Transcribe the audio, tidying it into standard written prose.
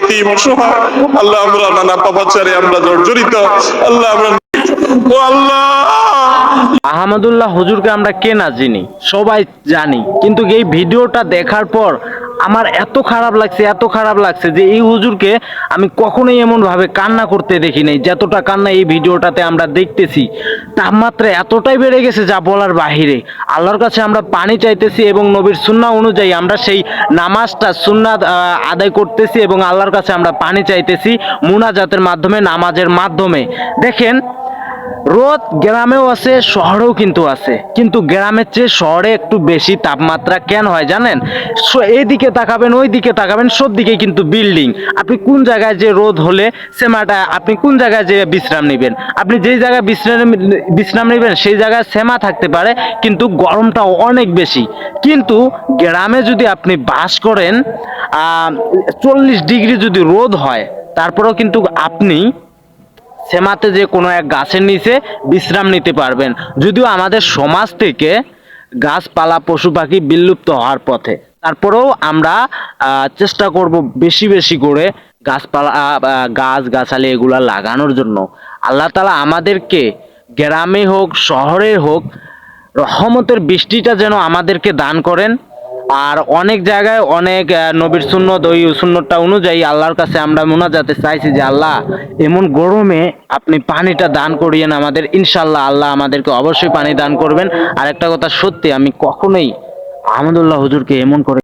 এতিম অসহায় আল্লাহ, আমরা নানা পাপাচারে আমরা জর্জরিত আল্লাহ, আমরা ও আল্লাহ। আহমদুল্লাহ হুজুরকে আমরা কে না চিনি, সবাই জানি, কিন্তু এই ভিডিওটা দেখার পর আমার এত খারাপ লাগছে, এত খারাপ লাগছে যে এই হুজুরকে আমি কখনোই এমন ভাবে কান্না করতে দেখি নাই যতটা কান্না এই ভিডিওটাতে আমরা দেখতেছি। তাপমাত্রা এতটাই বেড়ে গেছে যা বলার বাহিরে। আল্লাহর কাছে আমরা পানি চাইতেছি এবং নবীর সুন্নাহ অনুযায়ী আমরা সেই নামাজটা সুন্নাত আদায় করতেছি এবং আল্লাহর কাছে আমরা পানি চাইতেছি মুনাজাতের মাধ্যমে, নামাজের মাধ্যমে। দেখেন, রোদ গ্রামেও আছে, শহরেও কিন্তু আছে, কিন্তু গ্রামের চেয়ে শহরে একটু বেশি তাপমাত্রা কেন হয় জানেন? এইদিকে তাকাবেন, ওই দিকে তাকাবেন, সব দিকে কিন্তু বিল্ডিং। আপনি কোন জায়গায় যে রোদ হলে সেমাটা, আপনি কোন জায়গায় যে বিশ্রাম নেবেন, আপনি যেই জায়গায় বিশ্রাম নেবেন সেই জায়গায় সেমা থাকতে পারে, কিন্তু গরমটা অনেক বেশি। কিন্তু গ্রামে যদি আপনি বাস করেন, 40 ডিগ্রি যদি রোদ হয়, তারপরেও কিন্তু আপনি সেমাতে যে কোনো এক গাছের নিচে বিশ্রাম নিতে পারবেন। যদিও আমাদের সমাজ থেকে গাছপালা পশু পাখি বিলুপ্ত হওয়ার পথে, তারপরেও আমরা চেষ্টা করব বেশি বেশি করে গাছপালা, গাছ গাছালি এগুলা লাগানোর জন্য। আল্লাহ তাআলা আমাদেরকে গ্রামে হোক শহরে হোক রহমতের বৃষ্টিটা যেন আমাদেরকে দান করেন। আর অনেক জায়গায় অনেক নবীর সুন্নত, ওই সুন্নতটা অনুযায়ী আল্লাহর কাছে আমরা মুনাজাতে চাইছি যে আল্লাহ, এমন গরমে আপনি পানিটা দান করিয়েন আমাদের। ইনশাল্লাহ আল্লাহ আমাদেরকে অবশ্যই পানি দান করবেন। আর একটা কথা সত্যি, আমি কখনোই আহমদুল্লাহ হুজুরকে এমন করে